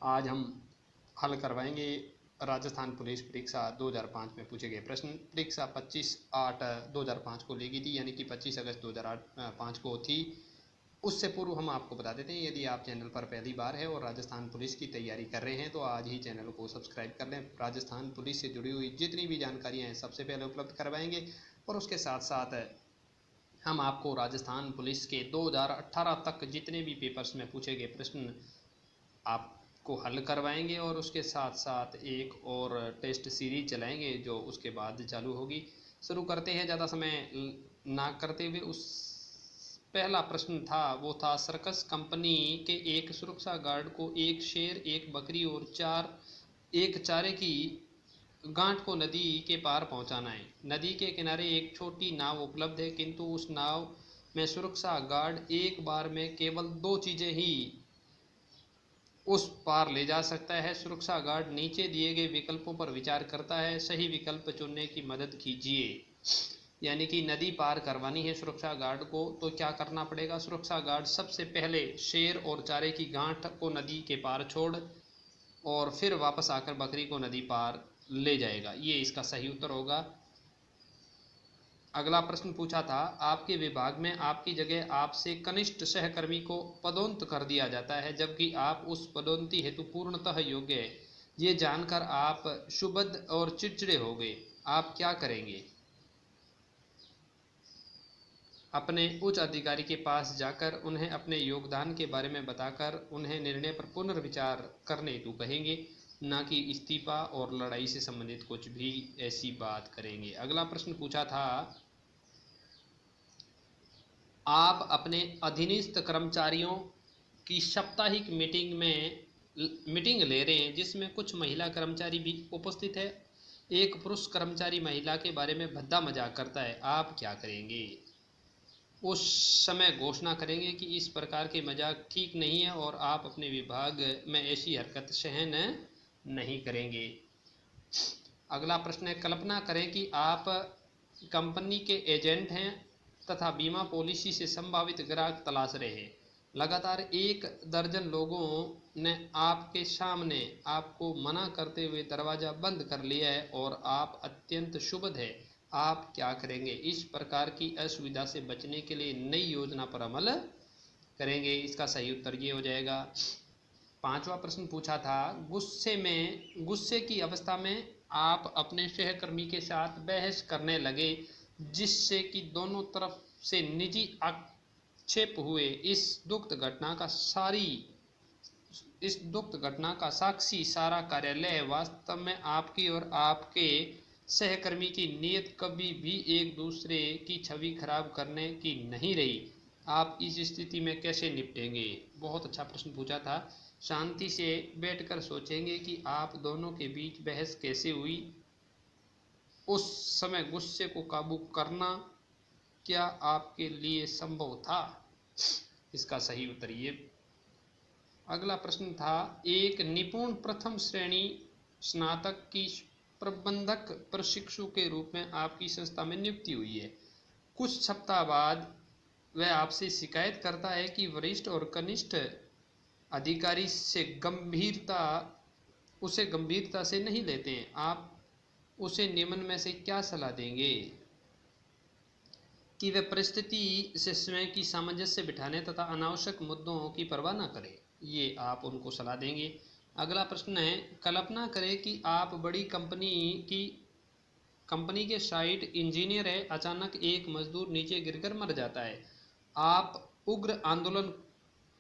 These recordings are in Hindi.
आज हम हल करवाएंगे राजस्थान पुलिस परीक्षा 2005 में पूछे गए प्रश्न। परीक्षा 25/8/2005 को लेगी थी, यानी कि 25 अगस्त 2005 को थी। उससे पूर्व हम आपको बता देते हैं, यदि आप चैनल पर पहली बार है और राजस्थान पुलिस की तैयारी कर रहे हैं तो आज ही चैनल को सब्सक्राइब कर लें। राजस्थान पुलिस से जुड़ी हुई जितनी भी जानकारियाँ हैं सबसे पहले उपलब्ध करवाएंगे, और उसके साथ साथ हम आपको राजस्थान पुलिस के 2018 तक जितने भी पेपर्स में पूछे गए प्रश्न आपको हल करवाएंगे, और उसके साथ साथ एक और टेस्ट सीरीज चलाएंगे जो उसके बाद चालू होगी। शुरू करते हैं, ज़्यादा समय ना करते हुए। उस पहला प्रश्न था वो था, सर्कस कंपनी के एक सुरक्षा गार्ड को एक शेर, एक बकरी और एक चारे की गांठ को नदी के पार पहुंचाना है। नदी के किनारे एक छोटी नाव उपलब्ध है, किंतु उस नाव में सुरक्षा गार्ड एक बार में केवल 2 चीजें ही उस पार ले जा सकता है। सुरक्षा गार्ड नीचे दिए गए विकल्पों पर विचार करता है, सही विकल्प चुनने की मदद कीजिए। यानी कि नदी पार करवानी है सुरक्षा गार्ड को, तो क्या करना पड़ेगा? सुरक्षा गार्ड सबसे पहले शेर और चारे की गांठ को नदी के पार छोड़ और फिर वापस आकर बकरी को नदी पार ले जाएगा। ये इसका सही उत्तर होगा। अगला प्रश्न पूछा था, आपके विभाग में आपकी जगह आपसे कनिष्ठ सहकर्मी को पदोन्नत कर दिया जाता है, जबकि आप उस पदोन्नति हेतु पूर्णतः योग्य है। ये जानकर आप क्षुब्ध और चिड़चिड़े हो गए। आप क्या करेंगे? अपने उच्च अधिकारी के पास जाकर उन्हें अपने योगदान के बारे में बताकर उन्हें निर्णय पर पुनर्विचार करने हेतु कहेंगे, ना कि इस्तीफा और लड़ाई से संबंधित कुछ भी ऐसी बात करेंगे। अगला प्रश्न पूछा था, आप अपने अधीनस्थ कर्मचारियों की साप्ताहिक मीटिंग ले रहे हैं, जिसमें कुछ महिला कर्मचारी भी उपस्थित है। एक पुरुष कर्मचारी महिला के बारे में भद्दा मजाक करता है। आप क्या करेंगे? उस समय घोषणा करेंगे कि इस प्रकार के मजाक ठीक नहीं है और आप अपने विभाग में ऐसी हरकत सहन नहीं करेंगे। अगला प्रश्न है, कल्पना करें कि आप कंपनी के एजेंट हैं तथा बीमा पॉलिसी से संभावित ग्राहक तलाश रहे हैं। लगातार 1 दर्जन लोगों ने आपके सामने आपको मना करते हुए दरवाजा बंद कर लिया है और आप अत्यंत क्षुब्ध है। आप क्या करेंगे? इस प्रकार की असुविधा से बचने के लिए नई योजना पर अमल करेंगे। इसका सही उत्तर ये हो जाएगा। 5वां प्रश्न पूछा था, गुस्से की अवस्था में आप अपने सहकर्मी के साथ बहस करने लगे, जिससे कि दोनों तरफ से निजी आक्षेप हुए। इस दुखद घटना का साक्षी सारा कार्यालय है। वास्तव में आपकी और आपके सहकर्मी की नीयत कभी भी एक दूसरे की छवि खराब करने की नहीं रही। आप इस स्थिति में कैसे निपटेंगे? बहुत अच्छा प्रश्न पूछा था। शांति से बैठकर सोचेंगे कि आप दोनों के बीच बहस कैसे हुई। उस समय गुस्से को काबू करना क्या आपके लिए संभव था? इसका सही उत्तर ये। अगला प्रश्न था, एक निपुण प्रथम श्रेणी स्नातक की प्रबंधक प्रशिक्षु के रूप में आपकी संस्था में नियुक्ति हुई है। कुछ सप्ताह बाद वह आपसे शिकायत करता है कि वरिष्ठ और कनिष्ठ अधिकारी उसे गंभीरता से नहीं लेते हैं। आप उसे निम्न में से क्या सलाह देंगे? कि वह परिस्थिति से स्वयं की सामंजस्य बिठाने तथा अनावश्यक मुद्दों की परवाह न करे। ये आप उनको सलाह देंगे। अगला प्रश्न है, कल्पना करें कि आप बड़ी कंपनी के साइट इंजीनियर है। अचानक एक मजदूर नीचे गिरकर मर जाता है। आप उग्र आंदोलन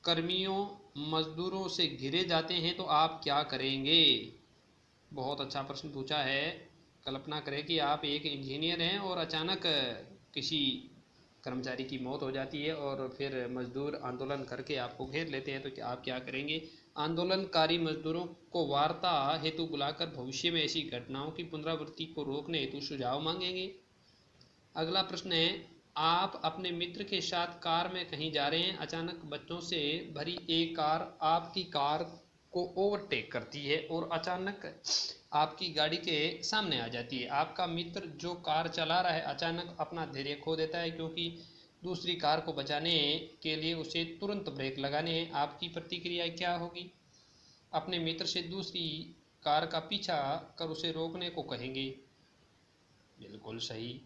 कर्मियों मजदूरों से घिरे जाते हैं, तो आप क्या करेंगे? बहुत अच्छा प्रश्न पूछा है। कल्पना करें कि आप एक इंजीनियर हैं और अचानक किसी कर्मचारी की मौत हो जाती है और फिर मजदूर आंदोलन करके आपको घेर लेते हैं, तो आप क्या करेंगे? आंदोलनकारी मजदूरों को वार्ता हेतु बुलाकर भविष्य में ऐसी घटनाओं की पुनरावृत्ति को रोकने हेतु सुझाव मांगेंगे। अगला प्रश्न है, आप अपने मित्र के साथ कार में कहीं जा रहे हैं। अचानक बच्चों से भरी एक कार आपकी कार को ओवरटेक करती है और अचानक आपकी गाड़ी के सामने आ जाती है। आपका मित्र जो कार चला रहा है अचानक अपना धैर्य खो देता है, क्योंकि दूसरी कार को बचाने के लिए उसे तुरंत ब्रेक लगाने हैं। आपकी प्रतिक्रिया क्या होगी? अपने मित्र से दूसरी कार का पीछा कर उसे रोकने को कहेंगे। बिल्कुल सही।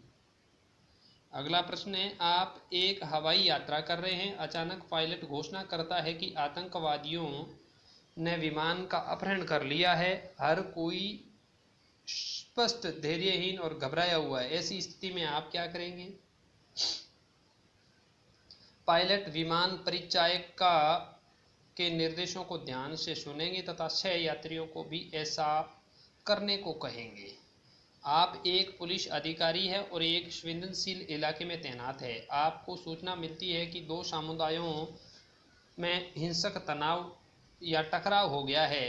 अगला प्रश्न है, आप एक हवाई यात्रा कर रहे हैं, अचानक पायलट घोषणा करता है कि आतंकवादियों ने विमान का अपहरण कर लिया है। हर कोई स्पष्ट धैर्यहीन और घबराया हुआ है। ऐसी स्थिति में आप क्या करेंगे? पायलट विमान परिचायक के निर्देशों को ध्यान से सुनेंगे तथा सह यात्रियों को भी ऐसा करने को कहेंगे। आप एक पुलिस अधिकारी है और एक संवेदनशील इलाके में तैनात है। आपको सूचना मिलती है कि दो समुदायों में हिंसक तनाव या टकराव हो गया है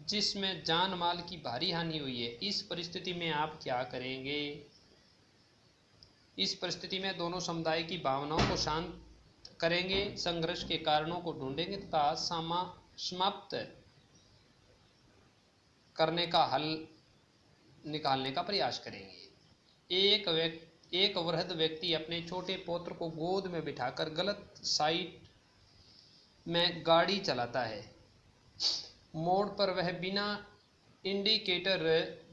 जिसमें जान माल की भारी हानि हुई है। इस परिस्थिति में आप क्या करेंगे? इस परिस्थिति में दोनों समुदाय की भावनाओं को शांत करेंगे, संघर्ष के कारणों को ढूंढेंगे तथा समाप्त करने का हल निकालने का प्रयास करेंगे। एक वृद्ध व्यक्ति अपने छोटे पौत्र को गोद में बिठाकर गलत साइड में गाड़ी चलाता है। मोड़ पर वह बिना इंडिकेटर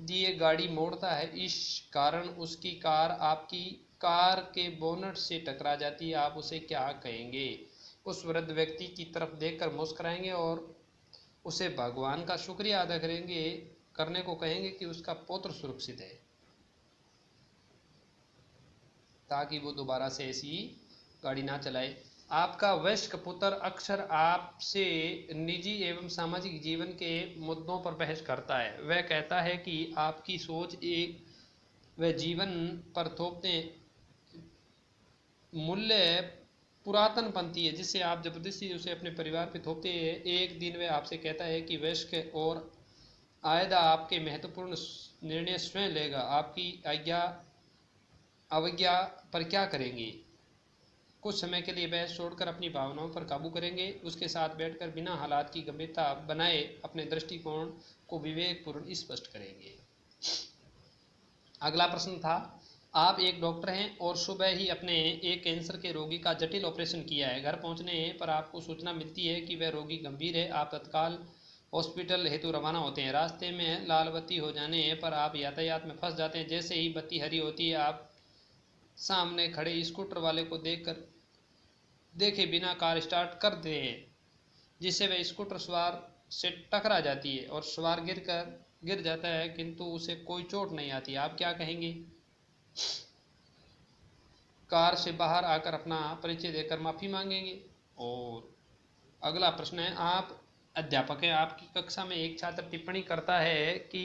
दिए गाड़ी मोड़ता है। इस कारण उसकी कार आपकी कार के बोनट से टकरा जाती है। आप उसे क्या कहेंगे? उस वृद्ध व्यक्ति की तरफ देखकर मुस्कुराएंगे और उसे भगवान का शुक्रिया अदा करने को कहेंगे कि उसका पुत्र सुरक्षित है, ताकि वो दोबारा से ऐसी गाड़ी ना चलाए। आपका वयस्क पुत्र अक्सर आपसे निजी एवं सामाजिक जीवन के मुद्दों पर बहस करता है। वह कहता है कि आपकी सोच वह जीवन पर थोपते मूल्य पुरातनपंथी है जिससे आप जबरदस्ती उसे अपने परिवार पर थोपते हैं। एक दिन वह आपसे कहता है कि वयस्क और आयदा आपके महत्वपूर्ण निर्णय स्वयं लेगा। आपकी अवज्ञा पर क्या करेंगे? कुछ समय के लिए बहस छोड़कर अपनी भावनाओं पर काबू करेंगे। उसके साथ बैठकर बिना हालात की गंभीरता बनाए अपने दृष्टिकोण को विवेकपूर्ण स्पष्ट करेंगे। अगला प्रश्न था, आप एक डॉक्टर हैं और सुबह ही अपने एक कैंसर के रोगी का जटिल ऑपरेशन किया है। घर पहुंचने पर आपको सूचना मिलती है कि वह रोगी गंभीर है। आप तत्काल हॉस्पिटल हेतु रवाना होते हैं। रास्ते में लाल बत्ती हो जाने पर आप यातायात में फंस जाते हैं। जैसे ही बत्ती हरी होती है, आप सामने खड़े स्कूटर वाले को देखे बिना कार स्टार्ट कर दे, जिससे वह स्कूटर सवार से टकरा जाती है और सवार गिर जाता है, किंतु उसे कोई चोट नहीं आती। आप क्या कहेंगे? कार से बाहर आकर अपना परिचय देकर माफी मांगेंगे। और अगला प्रश्न है, आप अध्यापक हैं, आपकी कक्षा में एक छात्र टिप्पणी करता है कि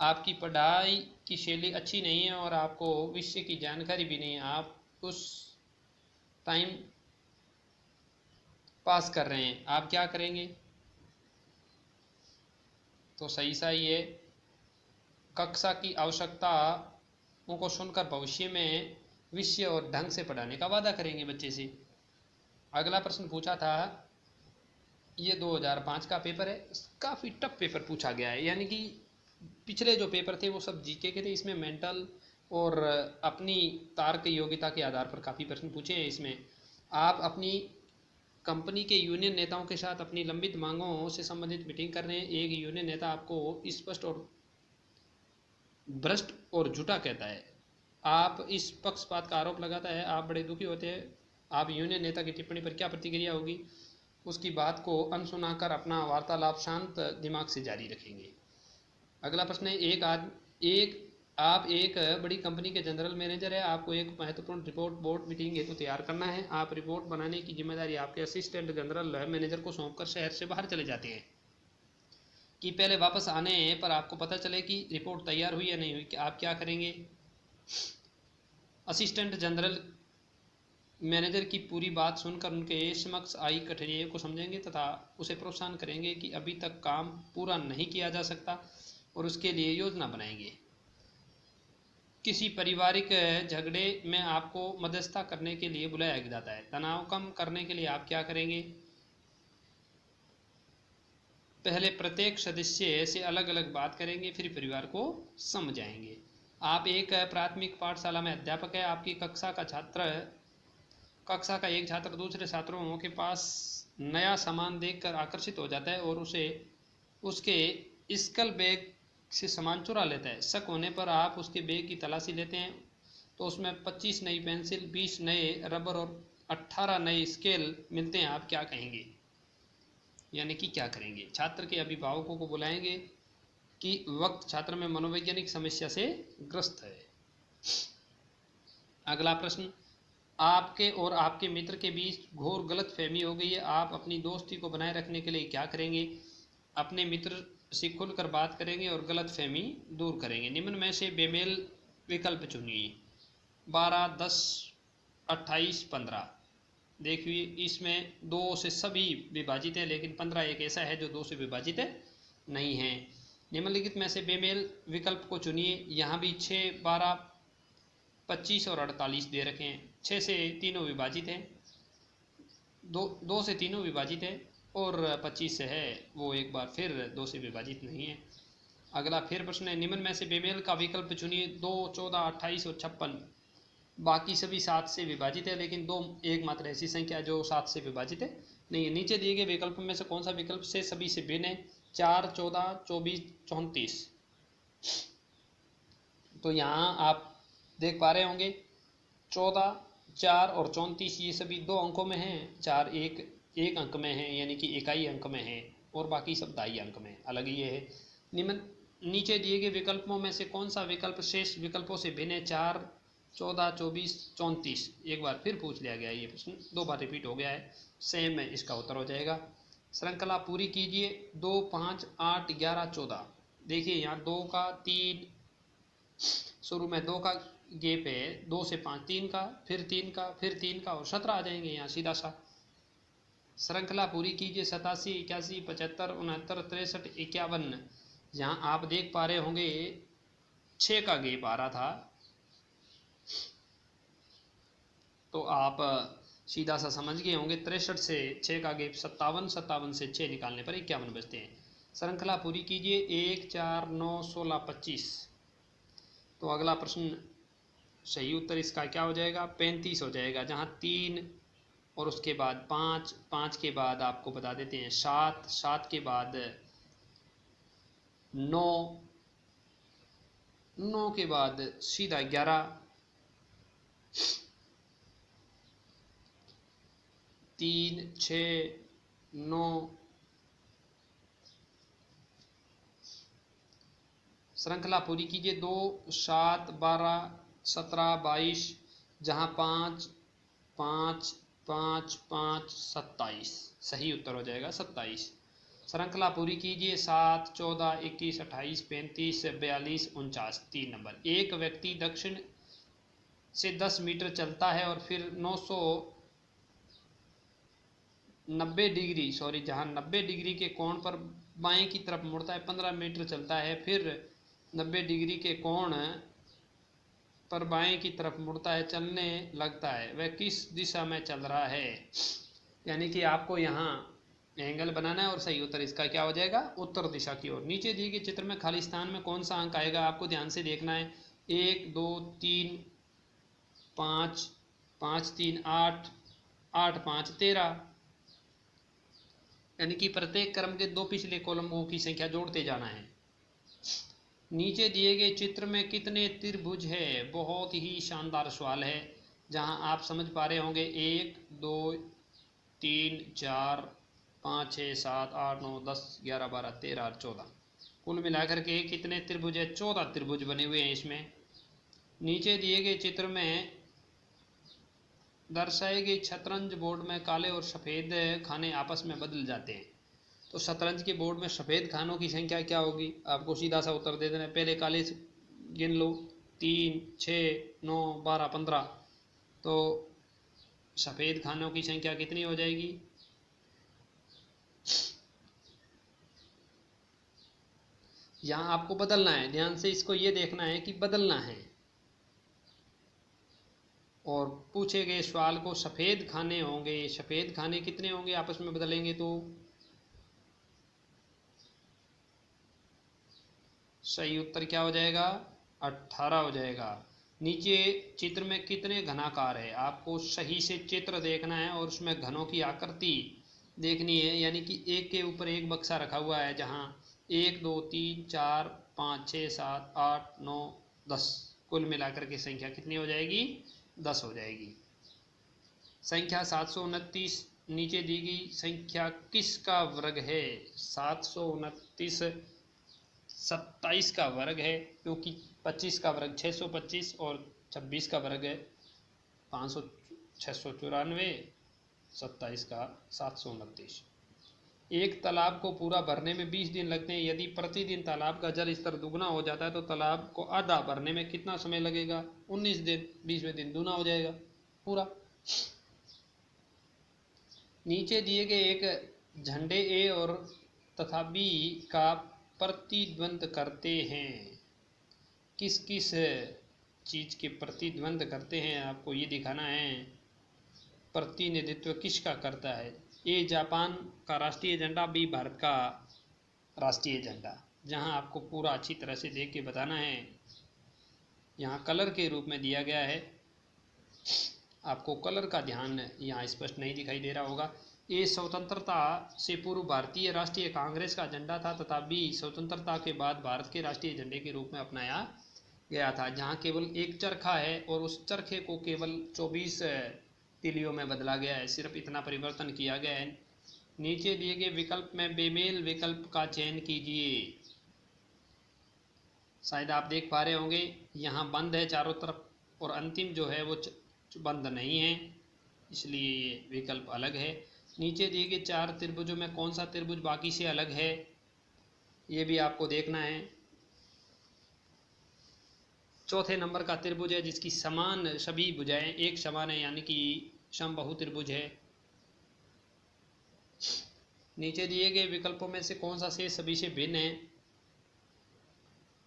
आपकी पढ़ाई की शैली अच्छी नहीं है और आपको विषय की जानकारी भी नहीं है। आप उस टाइम पास कर रहे हैं, आप क्या करेंगे? तो सही है, कक्षा की आवश्यकताओं को सुनकर भविष्य में विषय और ढंग से पढ़ाने का वादा करेंगे बच्चे से। अगला प्रश्न पूछा था, ये 2005 का पेपर है, काफ़ी टफ पेपर पूछा गया है, यानी कि पिछले जो पेपर थे वो सब जीके के थे। इसमें मेंटल और अपनी तार्क योग्यता के आधार पर काफ़ी प्रश्न पूछे हैं। इसमें आप अपनी कंपनी के यूनियन नेताओं के साथ अपनी लंबित मांगों से संबंधित मीटिंग कर रहे हैं। एक यूनियन नेता आपको स्पष्ट और भ्रष्ट और झूठा कहता है। आप इस पक्षपात का आरोप लगाता है। आप बड़े दुखी होते हैं। आप यूनियन नेता की टिप्पणी पर क्या प्रतिक्रिया होगी? उसकी बात को अनसुना कर अपना वार्तालाप शांत दिमाग से जारी रखेंगे। अगला प्रश्न है, आप एक बड़ी कंपनी के जनरल मैनेजर है। आपको एक महत्वपूर्ण रिपोर्ट बोर्ड मीटिंग हेतु तैयार करना है। आप रिपोर्ट बनाने की जिम्मेदारी आपके असिस्टेंट जनरल मैनेजर को सौंपकर शहर से बाहर चले जाते हैं कि पहले वापस आने पर आपको पता चले कि रिपोर्ट तैयार हुई या नहीं हुई। आप क्या करेंगे? असिस्टेंट जनरल मैनेजर की पूरी बात सुनकर उनके समक्ष आई कठिनाइयों को समझेंगे तथा उसे प्रोत्साहन करेंगे कि अभी तक काम पूरा नहीं किया जा सकता और उसके लिए योजना बनाएंगे। किसी पारिवारिक झगड़े में आपको मध्यस्थता करने के लिए बुलाया जाता है। तनाव कम करने के लिए आप क्या करेंगे? पहले प्रत्येक सदस्य से अलग अलग बात करेंगे, फिर परिवार को समझाएंगे। आप एक प्राथमिक पाठशाला में अध्यापक है। आपकी कक्षा का एक छात्र दूसरे छात्रों के पास नया सामान देखकर आकर्षित हो जाता है और उसे उसके स्कल बैग से सामान चुरा लेता है। शक होने पर आप उसके बैग की तलाशी लेते हैं तो उसमें 25 नई पेंसिल, 20 नए रबर और 18 नए स्केल मिलते हैं, आप क्या कहेंगे, यानी कि क्या करेंगे। छात्र के अभिभावकों को बुलाएंगे कि वक्त छात्र में मनोवैज्ञानिक समस्या से ग्रस्त है। अगला प्रश्न, आपके और आपके मित्र के बीच घोर गलतफहमी हो गई है, आप अपनी दोस्ती को बनाए रखने के लिए क्या करेंगे। अपने मित्र से खुलकर बात करेंगे और गलतफहमी दूर करेंगे। निम्न में से बेमेल विकल्प चुनिए। 12, 10, 28, 15। देखिए इसमें 2 से सभी विभाजित है, लेकिन 15 एक ऐसा है जो 2 से विभाजित नहीं है। निम्नलिखित में से बेमेल विकल्प को चुनिए। यहाँ भी 6, 12, 25 और 48 दे रखे हैं। 6 से तीनों विभाजित हैं, 2 से तीनों विभाजित है, और 25 से है वो एक बार फिर 2 से विभाजित नहीं है। अगला फिर प्रश्न है, निम्न में से बेमेल का विकल्प चुनिए। 2, 14, 28 और 56 बाकी सभी 7 से विभाजित है, लेकिन 2 एकमात्र ऐसी संख्या जो 7 से विभाजित है नहीं है। नीचे दिए गए विकल्प में से कौन सा विकल्प से सभी से भिन्न है। 4, 14, 24, 34। तो यहाँ आप देख पा रहे होंगे 14, 4 और 34 ये सभी 2 अंकों में हैं। 4 एक अंक में है, यानी कि इकाई अंक में है, और बाकी सब दाई अंक में, अलग ये है। निम्न नीचे दिए गए विकल्पों में से कौन सा विकल्प शेष विकल्पों से भिन्न है। 4, 14, 24, 34 एक बार फिर पूछ लिया गया। ये प्रश्न 2 बार रिपीट हो गया है। सेम है, इसका उत्तर हो जाएगा। श्रृंखला पूरी कीजिए। 2, 5, 8, 11, 14। देखिए यहाँ 2 का 3 शुरू में 2 का गैप है, 2 से 5 3 का, फिर 3 का, फिर 3 का, और 17 आ जाएंगे यहाँ सीधा सा। श्रृंखला पूरी कीजिए। 87, 81, 75, 69, 63, 51। यहाँ आप देख पा रहे होंगे 6 का गैप आ रहा था, तो आप सीधा सा समझ गए होंगे। 63 से 6 का गैप 57, 57 से 6 निकालने पर 51 बचते हैं। श्रृंखला पूरी कीजिए। 1, 4, 9, 16, 25। तो अगला प्रश्न सही उत्तर इसका क्या हो जाएगा, 35 हो जाएगा। जहाँ 3 और उसके बाद 5, 5 के बाद आपको बता देते हैं 7, 7 के बाद 9, 9 के बाद सीधा 11, 3, 6, 9। श्रृंखला पूरी कीजिए। 2, 7, 12, 17, 22। जहाँ 5, 5, 5, 5, 27। सही उत्तर हो जाएगा 27। श्रृंखला पूरी कीजिए। 7, 14, 21, 28, 35, 42, 49। 3 नंबर। एक व्यक्ति दक्षिण से 10 मीटर चलता है और फिर 90 डिग्री जहाँ 90 डिग्री के कोण पर बाएं की तरफ मुड़ता है। 15 मीटर चलता है, फिर 90 डिग्री के कोण पर बाएं की तरफ मुड़ता है, चलने लगता है। वह किस दिशा में चल रहा है, यानी कि आपको यहाँ एंगल बनाना है, और सही उत्तर इसका क्या हो जाएगा, उत्तर दिशा की ओर। नीचे दिए गए चित्र में खाली स्थान में कौन सा अंक आएगा, आपको ध्यान से देखना है। 1, 2, 3, 5, 5, 3, 8, 8, 5, 13। यानी कि प्रत्येक क्रम के 2 पिछले कॉलमों की संख्या जोड़ते जाना है। नीचे दिए गए चित्र में कितने त्रिभुज है, बहुत ही शानदार सवाल है। जहां आप समझ पा रहे होंगे 1, 2, 3, 4, 5, 6, 7, 8, 9, 10, 11, 12, 13 और 14। कुल मिलाकर के कितने त्रिभुज है, 14 त्रिभुज बने हुए हैं इसमें। नीचे दिए गए चित्र में दर्शाए गए शतरंज बोर्ड में काले और सफ़ेद खाने आपस में बदल जाते हैं। तो शतरंज के बोर्ड में सफ़ेद खानों की संख्या क्या होगी, आपको सीधा सा उत्तर दे देना है। पहले काले गिन लो, 3, 6, 9, 12, 15। तो सफ़ेद खानों की संख्या कितनी हो जाएगी, यहाँ आपको बदलना है। ध्यान से इसको ये देखना है कि बदलना है, और पूछे गए सवाल को सफ़ेद खाने होंगे। सफ़ेद खाने कितने होंगे आपस में बदलेंगे, तो सही उत्तर क्या हो जाएगा, 18 हो जाएगा। नीचे चित्र में कितने घनाकार है, आपको सही से चित्र देखना है और उसमें घनों की आकृति देखनी है। यानी कि एक के ऊपर एक बक्सा रखा हुआ है, जहाँ 1 2 3 4 5 6 7 8 9 10, कुल मिलाकर के संख्या कितनी हो जाएगी? 10 हो जाएगी। संख्या 729 नीचे दी गई संख्या किसका वर्ग है? 729 27 का वर्ग है, क्योंकि 25 का वर्ग 625 और 26 का वर्ग है 500 694, 27 का 729। एक तालाब को पूरा भरने में 20 दिन लगते हैं। यदि प्रतिदिन तालाब का जल स्तर दुगना हो जाता है तो तालाब को आधा भरने में कितना समय लगेगा? 19 दिन। 20वें दिन दूना हो जाएगा पूरा। नीचे दिए गए एक झंडे ए और तथा बी का प्रतिद्वंद करते हैं। किस किस चीज के प्रतिद्वंद करते हैं आपको ये दिखाना है। प्रतिनिधित्व किसका करता है? ए जापान का राष्ट्रीय झंडा, बी भारत का राष्ट्रीय झंडा। जहां आपको पूरा अच्छी तरह से देख के बताना है। यहाँ कलर के रूप में दिया गया है, आपको कलर का ध्यान यहाँ स्पष्ट नहीं दिखाई दे रहा होगा। ए स्वतंत्रता से पूर्व भारतीय राष्ट्रीय कांग्रेस का झंडा था तथा बी स्वतंत्रता के बाद भारत के राष्ट्रीय झंडे के रूप में अपनाया गया था। जहाँ केवल एक चरखा है और उस चरखे को केवल 24 तिलियों में बदला गया है, सिर्फ इतना परिवर्तन किया गया है। नीचे दिए गए विकल्प में बेमेल विकल्प का चयन कीजिए। शायद आप देख पा रहे होंगे यहाँ बंद है चारों तरफ और अंतिम जो है वो बंद नहीं है, इसलिए ये विकल्प अलग है। नीचे दिए गए 4 त्रिभुजों में कौन सा त्रिभुज बाकी से अलग है, ये भी आपको देखना है। चौथे नंबर का त्रिभुज है जिसकी समान सभी भुजाएं एक समान है, यानी कि समबाहु त्रिभुज है। नीचे दिए गए विकल्पों में से कौन सा शेष सभी से भिन्न है,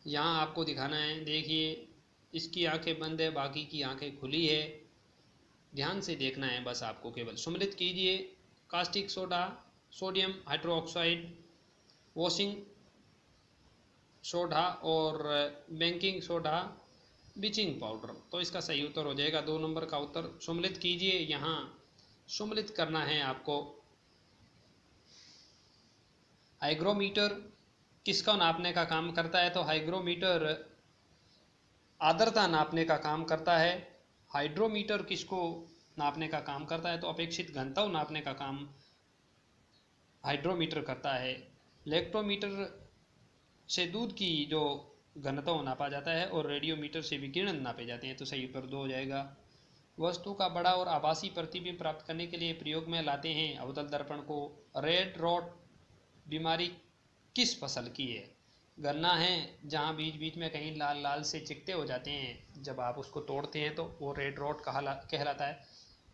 यहाँ आपको दिखाना है। देखिए इसकी आंखें बंद है, बाकी की आंखें खुली है, ध्यान से देखना है बस आपको केवल। सम्मिलित कीजिए caustic soda, sodium hydroxide, washing soda और बेकिंग सोडा, ब्लीचिंग पाउडर। तो इसका सही उत्तर हो जाएगा 2 नंबर का उत्तर। सम्मिलित कीजिए, यहाँ सम्मिलित करना है आपको। हाइग्रोमीटर किसका नापने का काम करता है? तो हाइग्रोमीटर आर्द्रता नापने का काम करता है। हाइड्रोमीटर किसको नापने का काम करता है? तो अपेक्षित घनत्व नापने का काम हाइड्रोमीटर करता है। लैक्टोमीटर से दूध की जो घनत्व नापा जाता है और रेडियोमीटर से विकिरण नापे जाते हैं। तो सही उत्तर 2 हो जाएगा। वस्तु का बड़ा और आभासी प्रतिबिंब प्राप्त करने के लिए प्रयोग में लाते हैं अवतल दर्पण को। रेड रॉट बीमारी किस फसल की है? गन्ना है, जहाँ बीच बीच में कहीं लाल लाल से चिकटे हो जाते हैं, जब आप उसको तोड़ते हैं तो वो रेड रॉट कहलाता है।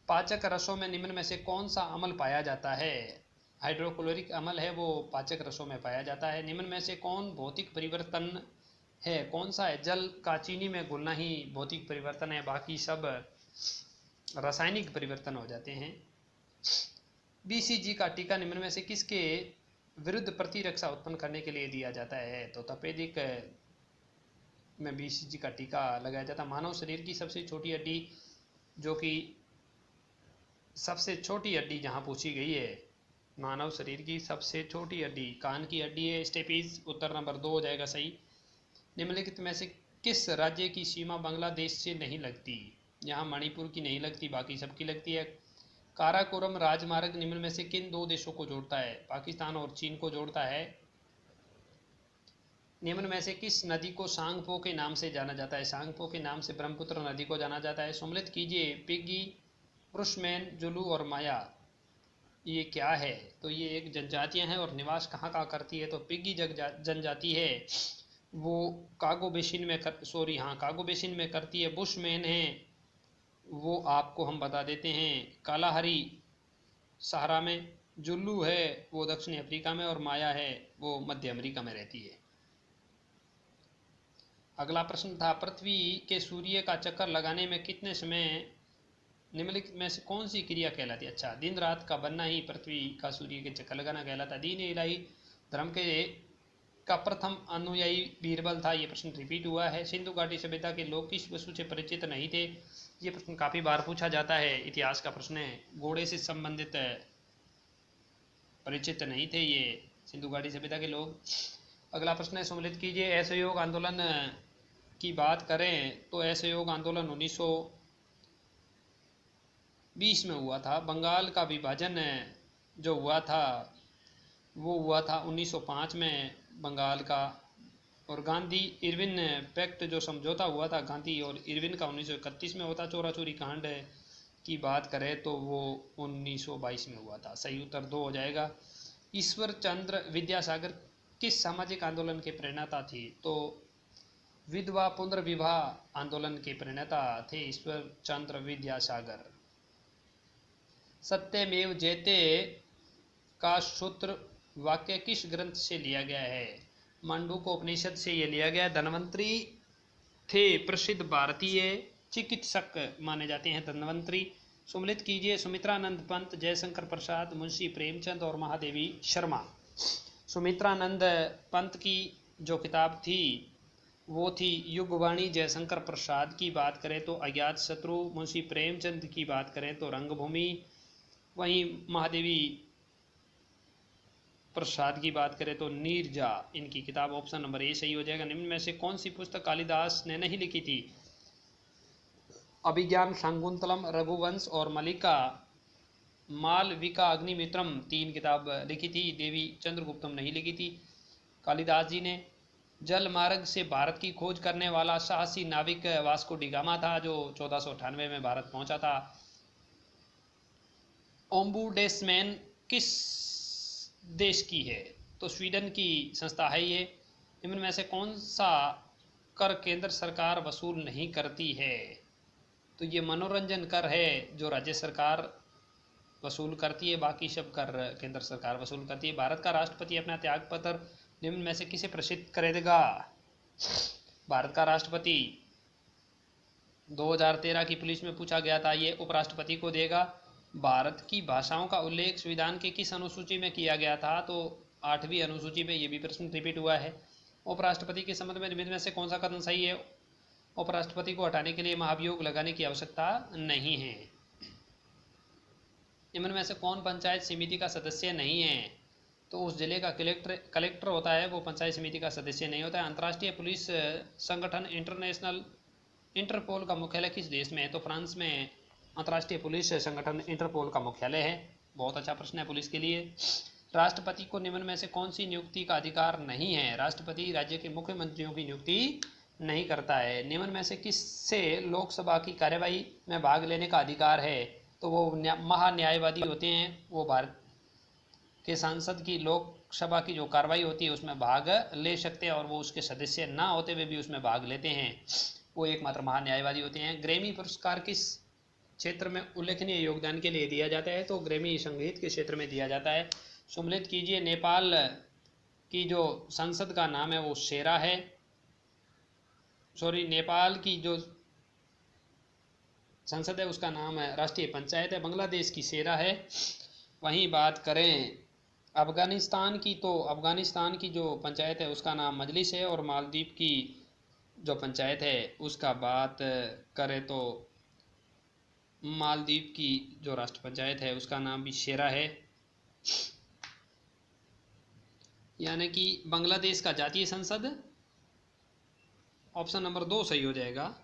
पाचक रसों में निम्न में से कौन सा अम्ल पाया जाता है? हाइड्रोक्लोरिक अम्ल है, वो पाचक रसों में पाया जाता है। निम्न में से कौन भौतिक परिवर्तन है? कौन सा है? जल का चीनी में घुलना ही भौतिक परिवर्तन है, बाकी सब रासायनिक परिवर्तन हो जाते हैं। बीसीजी का टीका निम्न में से किसके विरुद्ध प्रतिरक्षा उत्पन्न करने के लिए दिया जाता है? तो तपेदिक में बीसीजी का टीका लगाया जाता है। मानव शरीर की सबसे छोटी हड्डी, जो कि सबसे छोटी हड्डी जहां पूछी गई है, मानव शरीर की सबसे छोटी हड्डी कान की हड्डी है। स्टेपीज उत्तर नंबर 2 हो जाएगा सही। निम्नलिखित में से किस राज्य की सीमा बांग्लादेश से नहीं लगती? यहाँ मणिपुर की नहीं लगती, बाकी सबकी लगती है। काराकोरम राजमार्ग निम्न में से किन 2 देशों को जोड़ता है? पाकिस्तान और चीन को जोड़ता है। निम्न में से किस नदी को सांगपो के नाम से जाना जाता है? सांगपो के नाम से ब्रह्मपुत्र नदी को जाना जाता है। सम्मिलित कीजिए पिग्गी, ब्रुशमैन, जुलू और माया ये क्या है? तो ये एक जनजातियां हैं और निवास कहाँ करती है? तो पिग्गी जनजाति है, वो कागो बेसिन में कागो बेसिन में करती है। बुशमैन है, वो आपको हम बता देते हैं कालाहारी सहारा में। जुल्लू है वो दक्षिण अफ्रीका में, और माया है वो मध्य अमेरिका में रहती है। अगला प्रश्न था पृथ्वी के सूर्य का चक्कर लगाने में कितने समय निम्नलिखित में से कौन सी क्रिया कहलाती है? अच्छा, दिन रात का बनना ही पृथ्वी का सूर्य के चक्कर लगाना कहलाता है। दीन इलाही धर्म के का प्रथम अनुयायी बीरबल था। ये प्रश्न रिपीट हुआ है। सिंधु घाटी सभ्यता के लोग किस वस्तु से परिचित नहीं थे? ये प्रश्न काफी बार पूछा जाता है, इतिहास का प्रश्न है। घोड़े से संबंधित परिचित नहीं थे ये सिंधु घाटी सभ्यता के लोग। अगला प्रश्न है, सम्मिलित कीजिए। असहयोग आंदोलन की बात करें तो असहयोग आंदोलन 1920 में हुआ था। बंगाल का विभाजन जो हुआ था वो हुआ था 1905 में बंगाल का। और गांधी इरविन पैक्ट जो समझौता हुआ था गांधी और इरविन का 1931 में होता। चोरा चोरी कांड की बात करें तो वो 1922 में हुआ था। सही उत्तर 2 हो जाएगा। ईश्वर चंद्र विद्यासागर किस सामाजिक आंदोलन के प्रणेता थे? तो विधवा पुनर्विवाह आंदोलन के प्रणेता थे ईश्वर चंद्र विद्यासागर। सत्यमेव जयते का सूत्र वाक्य किस ग्रंथ से लिया गया है? मांडूक्योपनिषद से यह लिया गया। धन्वंतरी थे प्रसिद्ध भारतीय चिकित्सक माने जाते हैं धन्वंतरी। सम्मिलित कीजिए। सुमित्रानंद पंत, जयशंकर प्रसाद, मुंशी प्रेमचंद और महादेवी शर्मा। सुमित्रानंद पंत की जो किताब थी वो थी युगवाणी। जयशंकर प्रसाद की बात करें तो अज्ञात शत्रु। मुंशी प्रेमचंद की बात करें तो रंगभूमि। वहीं महादेवी प्रसाद की बात करें तो नीरजा। इनकी किताब ऑप्शन नंबर ए सही हो जाएगा। निम्न में से कौन सी पुस्तक कालिदास ने नहीं लिखी थी? अभिज्ञान, शाकुंतलम, रघुवंश और मल्लिका। मालविका अग्निमित्रम 3 किताब लिखी थी। देवी चंद्रगुप्तम नहीं लिखी थी कालिदास जी ने। जल मार्ग से भारत की खोज करने वाला साहसी नाविक वास्को डी गामा था जो 1498 में भारत पहुंचा था। ओम्बुडेसमैन किस देश की है? तो स्वीडन की संस्था है ये। इनमें में से कौन सा कर केंद्र सरकार वसूल नहीं करती है? तो ये मनोरंजन कर है जो राज्य सरकार वसूल करती है, बाकी सब कर केंद्र सरकार वसूल करती है। भारत का राष्ट्रपति अपना त्याग पत्र निम्न में से किसे प्रेषित करेगा? भारत का राष्ट्रपति 2013 की पुलिस में पूछा गया था, ये उपराष्ट्रपति को देगा। भारत की भाषाओं का उल्लेख संविधान के किस अनुसूची में किया गया था? तो 8वीं अनुसूची में। ये भी प्रश्न रिपीट हुआ है। उपराष्ट्रपति के संबंध में निम्न में से कौन सा कथन सही है? उपराष्ट्रपति को हटाने के लिए महाभियोग लगाने की आवश्यकता नहीं है। निम्न में से कौन पंचायत समिति का सदस्य नहीं है? तो उस जिले का कलेक्टर होता है, वो पंचायत समिति का सदस्य नहीं होता है। अंतर्राष्ट्रीय पुलिस संगठन इंटरपोल का मुख्यालय किस देश में है? तो फ्रांस में अंतर्राष्ट्रीय पुलिस संगठन इंटरपोल का मुख्यालय है। बहुत अच्छा प्रश्न है पुलिस के लिए। राष्ट्रपति को निम्न में से कौन सी नियुक्ति का अधिकार नहीं है? राष्ट्रपति राज्य के मुख्यमंत्रियों की नियुक्ति नहीं करता है। निम्न में से किससे लोकसभा की कार्यवाही में भाग लेने का अधिकार है? तो वो महान्यायवादी होते हैं। वो भारत के सांसद की लोकसभा की जो कार्रवाई होती है उसमें भाग ले सकते हैं और वो उसके सदस्य ना होते हुए भी उसमें भाग लेते हैं। वो एकमात्र महान्यायवादी होते हैं। ग्रैमी पुरस्कार किस क्षेत्र में उल्लेखनीय योगदान के लिए दिया जाता है? तो ग्रैमी संगीत के क्षेत्र में दिया जाता है। सम्मिलित कीजिए। नेपाल की जो संसद का नाम है वो शेरा है। नेपाल की जो संसद है उसका नाम है राष्ट्रीय पंचायत है। बांग्लादेश की शेरा है। वहीं बात करें अफगानिस्तान की तो अफगानिस्तान की जो पंचायत है उसका नाम मजलिस है। और मालदीव की जो पंचायत है उसका बात करें तो मालदीव की जो राष्ट्र पंचायत है उसका नाम भी शेरा है। यानी कि बांग्लादेश का जातीय संसद ऑप्शन नंबर 2 सही हो जाएगा।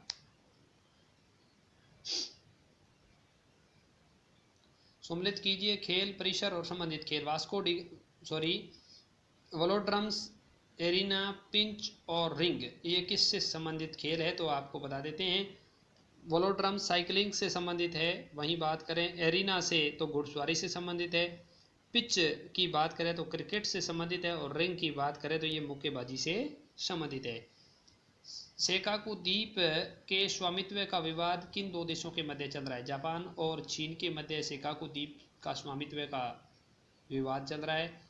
सम्मिलित कीजिए। खेल परिसर और संबंधित खेल। वेलोड्रम्स, एरिना, पिंच और रिंग ये किससे संबंधित खेल है? तो आपको बता देते हैं। वेलोड्रम साइकिलिंग से संबंधित है। वहीं बात करें एरिना से तो घुड़सवारी से संबंधित है। पिच की बात करें तो क्रिकेट से संबंधित है। और रिंग की बात करें तो ये मुक्केबाजी से संबंधित है। सेकाकू द्वीप के स्वामित्व का विवाद किन 2 देशों के मध्य चल रहा है? जापान और चीन के मध्य सेकाकू द्वीप का स्वामित्व का विवाद चल रहा है।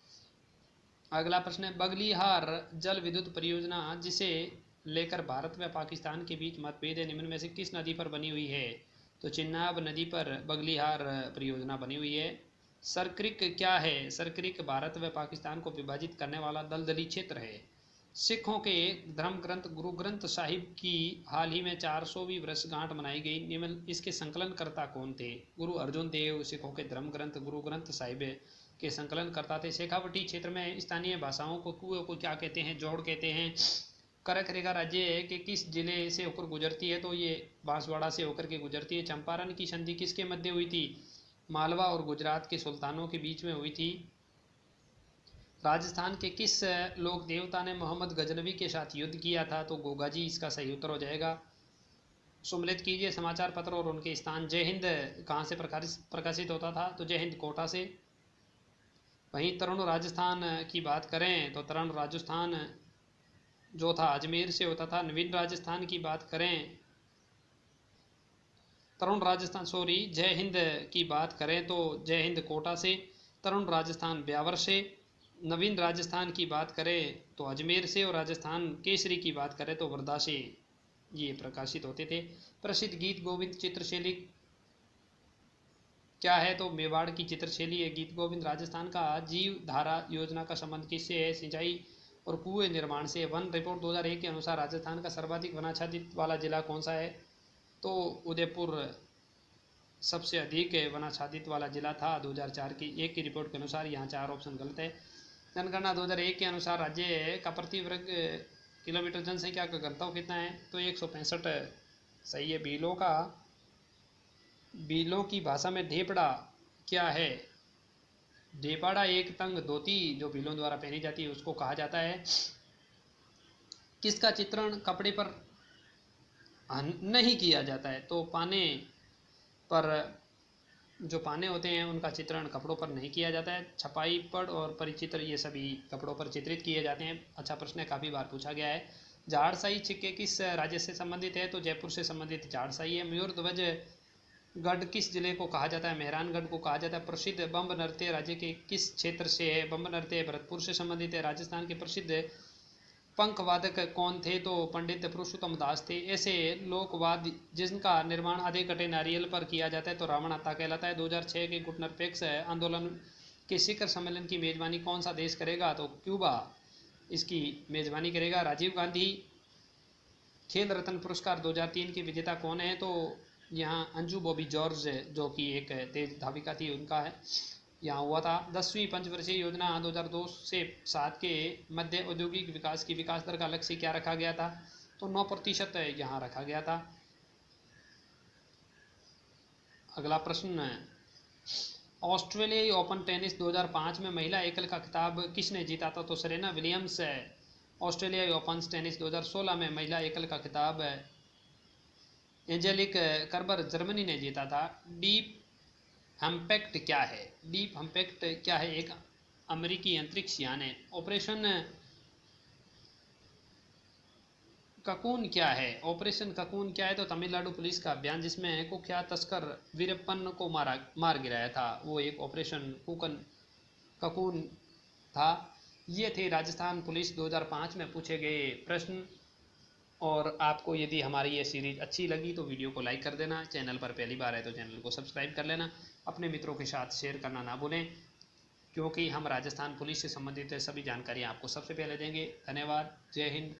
अगला प्रश्न है, बगलिहार जल विद्युत परियोजना जिसे लेकर भारत व पाकिस्तान के बीच मतभेद है, निम्न में से किस नदी पर बनी हुई है? तो चिन्नाब नदी पर बगलिहार परियोजना बनी हुई है। सरक्रिक क्या है? सरक्रिक भारत व पाकिस्तान को विभाजित करने वाला दलदली क्षेत्र है। सिखों के धर्म ग्रंथ गुरु ग्रंथ साहिब की हाल ही में 400वीं वर्षगांठ मनाई गई। निम्न इसके संकलनकर्ता कौन थे? गुरु अर्जुन देव सिखों के धर्म ग्रंथ गुरु ग्रंथ साहिब के संकलन करता थे। शेखावटी क्षेत्र में स्थानीय भाषाओं को कुएं को क्या कहते हैं? जोड़ कहते हैं। करक रेखा राज्य के किस जिले से होकर गुजरती है? तो ये बांसवाड़ा से होकर के गुजरती है। चंपारण की संधि किसके मध्य हुई थी? मालवा और गुजरात के सुल्तानों के बीच में हुई थी। राजस्थान के किस लोक देवता ने मोहम्मद गजनवी के साथ युद्ध किया था? तो गोगाजी इसका सही उत्तर हो जाएगा। सम्मिलित कीजिए समाचार पत्र और उनके स्थान। जय हिंद कहाँ से प्रकाशित होता था? तो जय हिंद कोटा से। वहीं तरुण राजस्थान की बात करें तो तरुण राजस्थान जो था अजमेर से होता था। नवीन राजस्थान की बात करें, तरुण राजस्थान जय हिंद की बात करें तो जय हिंद कोटा से। तरुण राजस्थान ब्यावर से। नवीन राजस्थान की बात करें तो अजमेर से। और राजस्थान केसरी की बात करें तो वर्धा से ये प्रकाशित होते थे। प्रसिद्ध गीत गोविंद चित्रशैली क्या है? तो मेवाड़ की चित्रशैली है गीत गोविंद। राजस्थान का जीव धारा योजना का संबंध किससे है? सिंचाई और कुएं निर्माण से। वन रिपोर्ट 2001 के अनुसार राजस्थान का सर्वाधिक वनाच्छादित वाला जिला कौन सा है? तो उदयपुर सबसे अधिक वनाच्छादित वाला जिला था 2004 की एक की रिपोर्ट के अनुसार। यहाँ 4 ऑप्शन गलत है। जनगणना 2001 के अनुसार राज्य का प्रति वर्ग किलोमीटर जनसंख्या का घनत्व कितना है? तो 165 सही है। भीलों की भाषा में ढेपड़ा क्या है? ढेपाड़ा एक तंग धोती जो भीलों द्वारा पहनी जाती है उसको कहा जाता है। किसका चित्रण कपड़े पर नहीं किया जाता है? तो पाने पर, जो पाने होते हैं उनका चित्रण कपड़ों पर नहीं किया जाता है। छपाई पढ़ और परिचित्र ये सभी कपड़ों पर चित्रित किए जाते हैं। अच्छा प्रश्न है, काफ़ी बार पूछा गया है। झाड़साई सिक्के किस राज्य से संबंधित है? तो जयपुर से संबंधित झाड़साई है। मयूर ध्वज गढ़ किस जिले को कहा जाता है? मेहरानगढ़ को कहा जाता है। प्रसिद्ध बम्ब नृत्य राज्य के किस क्षेत्र से है? बम्ब नृत्य भरतपुर से संबंधित है। राजस्थान के प्रसिद्ध पंखवादक कौन थे? तो पंडित पुरुषोत्तम दास थे। ऐसे लोकवाद जिनका निर्माण आधे कटे नारियल पर किया जाता है तो रावण आता कहलाता है। 2006 के गुटनिरपेक्ष आंदोलन के शिखर सम्मेलन की मेजबानी कौन सा देश करेगा? तो क्यूबा इसकी मेजबानी करेगा। राजीव गांधी खेल रत्न पुरस्कार 2003 की विजेता कौन है? तो यहाँ अंजू बॉबी जॉर्ज जो कि एक तेज धाविका थी उनका है यहाँ हुआ था। 10वीं पंचवर्षीय योजना 2002 से 7 के मध्य औद्योगिक विकास की विकास दर का लक्ष्य क्या रखा गया था? तो 9% यहाँ रखा गया था। अगला प्रश्न, ऑस्ट्रेलियाई ओपन टेनिस 2005 में महिला एकल का खिताब किसने जीता था? तो सेरेना विलियम्स है। ऑस्ट्रेलियाई ओपन टेनिस 2016 में महिला एकल का खिताब एंजेलिक कर्बर जर्मनी ने जीता था। डीप हम्पैक्ट क्या है? डीप हम्पैक्ट क्या है? एक अमेरिकी अंतरिक्ष यान है। ऑपरेशन ककून क्या है? ऑपरेशन ककून क्या है? तो तमिलनाडु पुलिस का अभियान जिसमें कुख्यात तस्कर वीरप्पन को मार गिराया था वो एक ऑपरेशन ककून था। ये थे राजस्थान पुलिस 2005 में पूछे गए प्रश्न। और आपको यदि हमारी ये सीरीज़ अच्छी लगी तो वीडियो को लाइक कर देना। चैनल पर पहली बार है तो चैनल को सब्सक्राइब कर लेना। अपने मित्रों के साथ शेयर करना ना भूलें क्योंकि हम राजस्थान पुलिस से संबंधित सभी जानकारी आपको सबसे पहले देंगे। धन्यवाद। जय हिंद।